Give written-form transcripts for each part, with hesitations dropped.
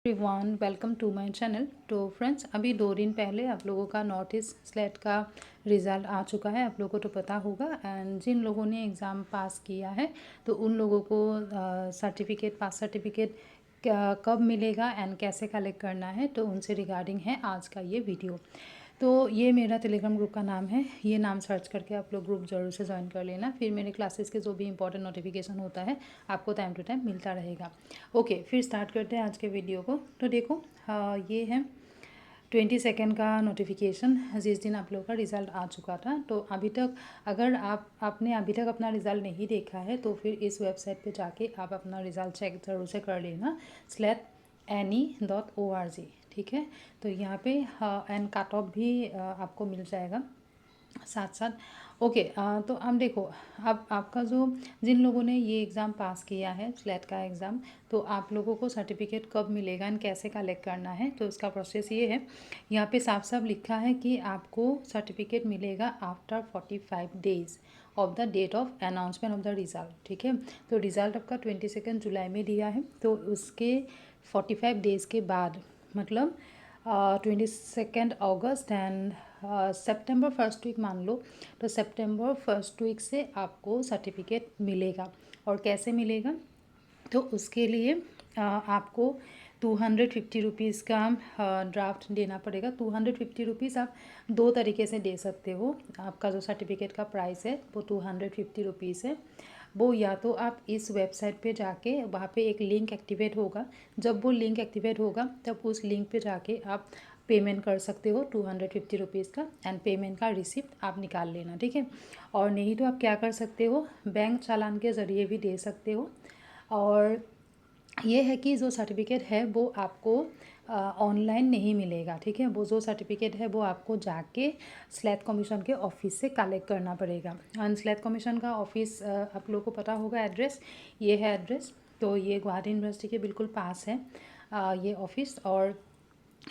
Everyone, welcome to my channel. तो friends, अभी 2 दिन पहले आप लोगों का नॉर्थ ईस्ट स्लेट का रिज़ल्ट आ चुका है। आप लोगों को तो पता होगा। एंड जिन लोगों ने एग्ज़ाम पास किया है तो उन लोगों को सर्टिफिकेट, पास सर्टिफिकेट कब मिलेगा एंड कैसे कलेक्ट करना है, तो उनसे रिगार्डिंग है आज का ये वीडियो। तो ये मेरा टेलीग्राम ग्रुप का नाम है। ये नाम सर्च करके आप लोग ग्रुप ज़रूर से ज्वाइन कर लेना। फिर मेरे क्लासेस के जो भी इंपॉर्टेंट नोटिफिकेशन होता है आपको टाइम टू टाइम मिलता रहेगा। ओके, फिर स्टार्ट करते हैं आज के वीडियो को। तो देखो, ये है 22 का नोटिफिकेशन, जिस दिन आप लोग का रिज़ल्ट आ चुका था। तो अभी तक अगर आपने अभी तक अपना रिज़ल्ट नहीं देखा है तो फिर इस वेबसाइट पे जाके आप अपना रिज़ल्ट चेक ज़रूर से कर लेना, SLATANY.org। ठीक है, तो यहाँ पे एंड कट ऑफ भी आपको मिल जाएगा साथ साथ। ओके, तो अब देखो, अब आपका जो जिन लोगों ने ये एग्ज़ाम पास किया है, स्लेट का एग्ज़ाम, तो आप लोगों को सर्टिफिकेट कब मिलेगा एंड कैसे कलेक्ट करना है, तो इसका प्रोसेस ये है। यहाँ पे साफ साफ लिखा है कि आपको सर्टिफिकेट मिलेगा after 45 days of the date of announcement of the result. ठीक है, तो रिज़ल्ट आपका 22 जुलाई में दिया है, तो उसके 45 डेज़ के बाद, मतलब 22 अगस्त एंड सितंबर फर्स्ट वीक मान लो, तो सितंबर फर्स्ट वीक से आपको सर्टिफिकेट मिलेगा। और कैसे मिलेगा, तो उसके लिए आपको 250 रुपीज़ का ड्राफ्ट देना पड़ेगा। 250 रुपीज़ आप दो तरीके से दे सकते हो। आपका जो सर्टिफिकेट का प्राइस है वो 250 रुपीज़ है। वो या तो आप इस वेबसाइट पे जाके, वहाँ पे एक लिंक एक्टिवेट होगा, जब वो लिंक एक्टिवेट होगा तब उस लिंक पे जाके आप पेमेंट कर सकते हो 250 रुपीज़ का, एंड पेमेंट का रिसिप्ट आप निकाल लेना। ठीक है, और नहीं तो आप क्या कर सकते हो, बैंक चालान के ज़रिए भी दे सकते हो। और ये है कि जो सर्टिफिकेट है वो आपको ऑनलाइन नहीं मिलेगा। ठीक है, वो जो सर्टिफिकेट है वो आपको जाके स्लेट कमीशन के ऑफिस से कलेक्ट करना पड़ेगा। एंड स्लेट कमीशन का ऑफिस आप लोगों को पता होगा, एड्रेस ये है एड्रेस। तो ये गुवाहाटी यूनिवर्सिटी के बिल्कुल पास है ये ऑफिस। और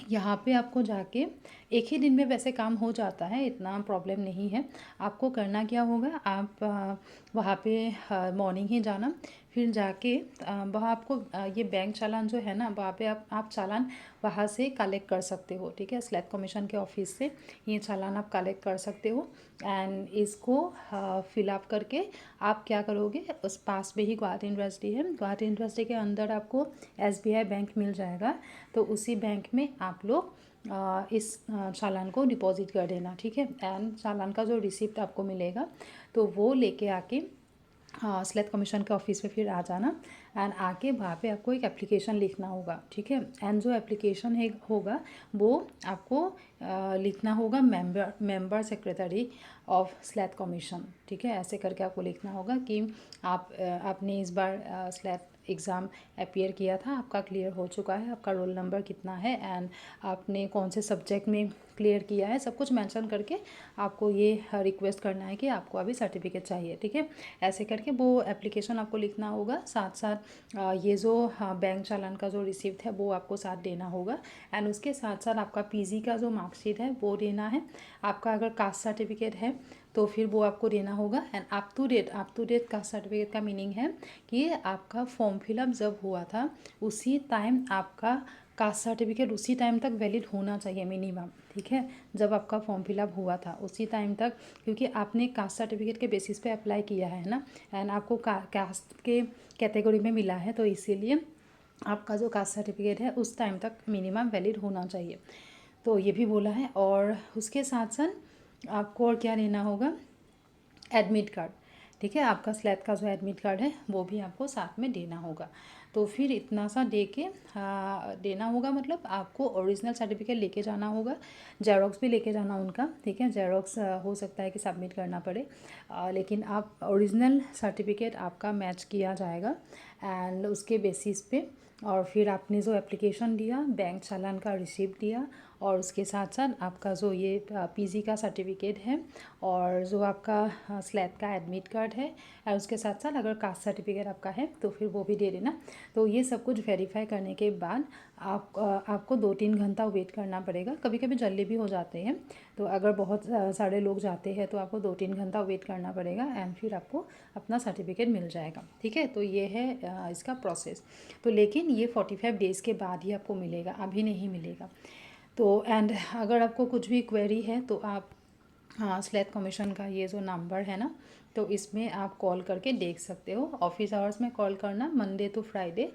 यहाँ पे आपको जाके एक ही दिन में वैसे काम हो जाता है, इतना प्रॉब्लम नहीं है। आपको करना क्या होगा, आप वहाँ पे मॉर्निंग ही जाना, फिर जाके वहाँ आपको ये बैंक चालान जो है ना, वहाँ पे आप चालान वहाँ से कलेक्ट कर सकते हो। ठीक है, स्लेट कमीशन के ऑफिस से ये चालान आप कलेक्ट कर सकते हो। एंड इसको फिलअप करके आप क्या करोगे, उस पास में ही गुवाहाटी यूनिवर्सिटी है, गुवाहाटी यूनिवर्सिटी के अंदर आपको SBI बैंक मिल जाएगा। तो उसी बैंक में आप लोग इस चालान को डिपॉजिट कर देना। ठीक है, एंड चालान का जो रिसिप्ट आपको मिलेगा तो वो लेके आके स्लेट कमीशन के ऑफिस में फिर आ जाना। एंड आके वहाँ पे आपको एक एप्लीकेशन लिखना होगा। ठीक है, एंड जो एप्लीकेशन है होगा वो आपको लिखना होगा member secretary of slate commission. ठीक है, ऐसे करके आपको लिखना होगा कि आपने इस बार स्लेट एग्ज़ाम अपीयर किया था, आपका क्लियर हो चुका है, आपका रोल नंबर कितना है एंड आपने कौन से सब्जेक्ट में क्लियर किया है, सब कुछ मेंशन करके आपको ये रिक्वेस्ट करना है कि आपको अभी सर्टिफिकेट चाहिए। ठीक है, ऐसे करके वो एप्लीकेशन आपको लिखना होगा। साथ साथ ये जो बैंक चालान का जो रिसिप्ट है वो आपको साथ देना होगा। एंड उसके साथ साथ आपका PG का जो मार्कशीट है वो देना है। आपका अगर कास्ट सर्टिफिकेट है तो फिर वो आपको देना होगा। And up to date caste certificate का मीनिंग है कि आपका फॉर्म फिलअप जब हुआ था उसी टाइम आपका कास्ट सर्टिफिकेट उसी टाइम तक वैलिड होना चाहिए मिनिमम। ठीक है, जब आपका फॉर्म फिलअप हुआ था उसी टाइम तक, क्योंकि आपने कास्ट सर्टिफिकेट के बेसिस पे अप्लाई किया है ना, एंड आपको कास्ट के कैटेगरी में मिला है, तो इसीलिए आपका जो कास्ट सर्टिफिकेट है उस टाइम तक मिनिमम वैलिड होना चाहिए। तो ये भी बोला है। और उसके साथ साथ आपको और क्या लेना होगा, एडमिट कार्ड। ठीक है, आपका स्लेट का जो एडमिट कार्ड है वो भी आपको साथ में देना होगा। तो फिर इतना सा दे के देना होगा, मतलब आपको ओरिजिनल सर्टिफिकेट लेके जाना होगा, जेरोक्स भी लेके जाना उनका। ठीक है, जेरोक्स हो सकता है कि सबमिट करना पड़े, लेकिन आप ओरिजिनल सर्टिफिकेट आपका मैच किया जाएगा एंड उसके बेसिस पे। और फिर आपने जो एप्लीकेशन दिया, बैंक चालान का रिसिप्ट दिया और उसके साथ साथ आपका जो ये पीजी का सर्टिफिकेट है और जो आपका स्लैट का एडमिट कार्ड है, और उसके साथ साथ अगर कास्ट सर्टिफिकेट आपका है तो फिर वो भी दे देना। तो ये सब कुछ वेरीफाई करने के बाद आपको 2-3 घंटा वेट करना पड़ेगा। कभी कभी जल्दी भी हो जाते हैं, तो अगर बहुत सारे लोग जाते हैं तो आपको 2-3 घंटा वेट करना पड़ेगा एंड फिर आपको अपना सर्टिफिकेट मिल जाएगा। ठीक है, तो ये है इसका प्रोसेस। तो लेकिन ये 45 डेज़ के बाद ही आपको मिलेगा, अभी नहीं मिलेगा। तो एंड अगर आपको कुछ भी क्वेरी है तो आप स्लैट कमीशन का ये जो नंबर है ना, तो इसमें आप कॉल करके देख सकते हो। ऑफिस आवर्स में कॉल करना, मंडे टू फ्राइडे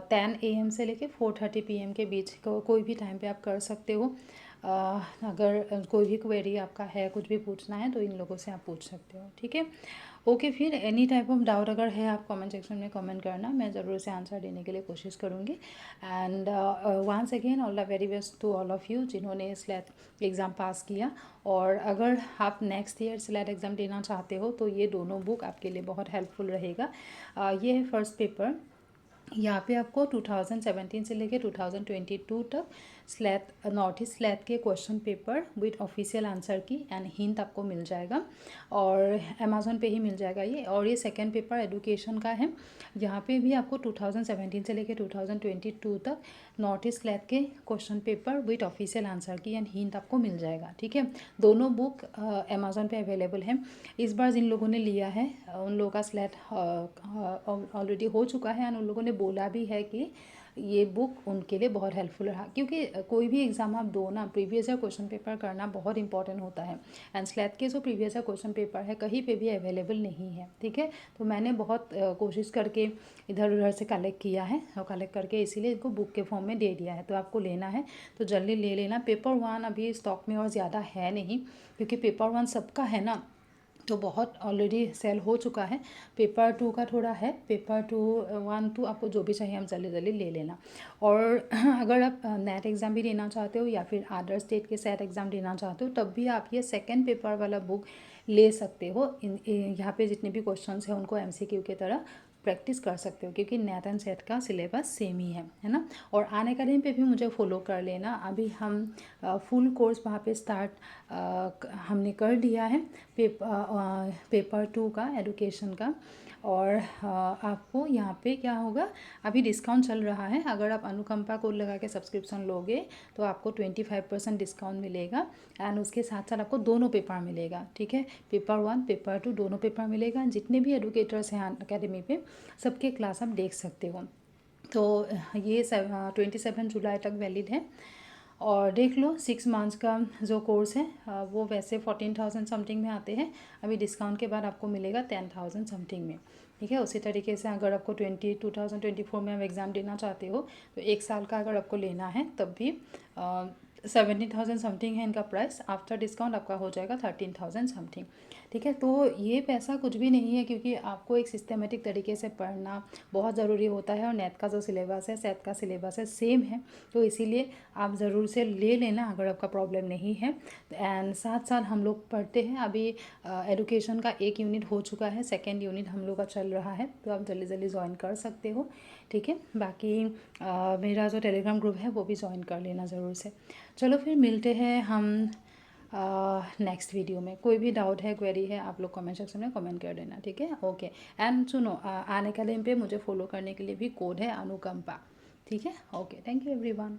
10 AM से लेके 4:30 PM के बीच कोई भी टाइम पे आप कर सकते हो। अगर कोई भी क्वेरी आपका है, कुछ भी पूछना है तो इन लोगों से आप पूछ सकते हो। ठीक है, ओके। फिर एनी टाइप ऑफ डाउट अगर है आप कमेंट सेक्शन में कमेंट करना, मैं ज़रूर से आंसर देने के लिए कोशिश करूँगी। And once again all the very best to all of you जिन्होंने स्लैट एग्ज़ाम पास किया। और अगर आप नेक्स्ट ईयर स्लैट एग्ज़ाम देना चाहते हो तो ये दोनों बुक आपके लिए बहुत हेल्पफुल रहेगा। ये है फर्स्ट पेपर, यहाँ पे आपको 2017 से लेके 2022 तक स्लैट नॉर्थ ईस्ट स्लैट के question paper with official answer की एंड हिंट आपको मिल जाएगा, और अमेज़ॉन पे ही मिल जाएगा ये। और ये सेकंड पेपर एजुकेशन का है, यहाँ पे भी आपको 2017 से लेके 2022 तक नॉर्थ ईस्ट स्लैट के question paper with official answer की एंड हिंट आपको मिल जाएगा। ठीक है, दोनों बुक अमेज़ॉन पे अवेलेबल है। इस बार जिन लोगों ने लिया है उन लोगों का स्लैट ऑलरेडी हो चुका है एंड उन लोगों ने बोला भी है कि ये बुक उनके लिए बहुत हेल्पफुल रहा, क्योंकि कोई भी एग्ज़ाम आप दो ना, प्रीवियस ईयर क्वेश्चन पेपर करना बहुत इंपॉर्टेंट होता है। एंड स्लैट के जो प्रीवियस ईयर क्वेश्चन पेपर है कहीं पे भी अवेलेबल नहीं है। ठीक है, तो मैंने बहुत कोशिश करके इधर उधर से कलेक्ट किया है और कलेक्ट करके इसीलिए इनको बुक के फॉर्म में दे दिया है। तो आपको लेना है तो जल्दी ले लेना। पेपर 1 अभी स्टॉक में और ज़्यादा है नहीं, क्योंकि पेपर 1 सबका है ना, तो बहुत ऑलरेडी सेल हो चुका है। पेपर 2 का थोड़ा है, पेपर 1 2 आपको जो भी चाहिए आप जल्दी जल्दी ले लेना। और अगर आप नेट एग्ज़ाम भी देना चाहते हो या फिर अदर स्टेट के सेट एग्ज़ाम देना चाहते हो तब भी आप ये सेकेंड पेपर वाला बुक ले सकते हो। यहाँ पे जितने भी क्वेश्चंस हैं उनको MCQ की तरह प्रैक्टिस कर सकते हो, क्योंकि नेट एंड सेट का सिलेबस सेम ही है ना। और आने का दिन पे भी मुझे फॉलो कर लेना। अभी हम फुल कोर्स वहाँ पे स्टार्ट हमने कर दिया है पेपर 2 का एजुकेशन का। और आपको यहाँ पे क्या होगा, अभी डिस्काउंट चल रहा है। अगर आप अनुकंपा कोड लगा के सब्सक्रिप्शन लोगे तो आपको 25% डिस्काउंट मिलेगा एंड उसके साथ साथ आपको दोनों पेपर मिलेगा। ठीक है, पेपर 1 पेपर 2 दोनों पेपर मिलेगा। जितने भी एडुकेटर्स हैं अकेडमी पे सबके क्लास आप देख सकते हो। तो ये 27 जुलाई तक वैलिड है। और देख लो 6 मंथ्स का जो कोर्स है वो वैसे 14,000 समथिंग में आते हैं, अभी डिस्काउंट के बाद आपको मिलेगा 10,000 समथिंग में। ठीक है, उसी तरीके से अगर आपको 2024 में आप एग्ज़ाम देना चाहते हो तो 1 साल का अगर आपको लेना है तब भी 17,000 समथिंग है इनका प्राइस। आफ्टर डिस्काउंट आपका हो जाएगा 13,000 समथिंग। ठीक है, तो ये पैसा कुछ भी नहीं है, क्योंकि आपको एक सिस्टमेटिक तरीके से पढ़ना बहुत ज़रूरी होता है। और नेट का जो सिलेबस है, सेट का सिलेबस है, सेम है। तो इसीलिए आप ज़रूर से ले लेना अगर आपका प्रॉब्लम नहीं है। एंड साथ साथ हम लोग पढ़ते हैं, अभी एजुकेशन का 1 यूनिट हो चुका है, सेकेंड यूनिट हम लोग का चल रहा है, तो आप जल्दी जल्दी ज्वाइन कर सकते हो। ठीक है, बाकी मेरा जो टेलीग्राम ग्रुप है वो भी ज्वाइन कर लेना ज़रूर से। चलो फिर मिलते हैं हम नेक्स्ट वीडियो में। कोई भी डाउट है, क्वेरी है, आप लोग कमेंट सेक्शन में कमेंट कर देना। ठीक है, ओके। एंड सुनो, आने का दिन पे मुझे फॉलो करने के लिए भी कोड है अनुकंपा। ठीक है, ओके, थैंक यू एवरीवन।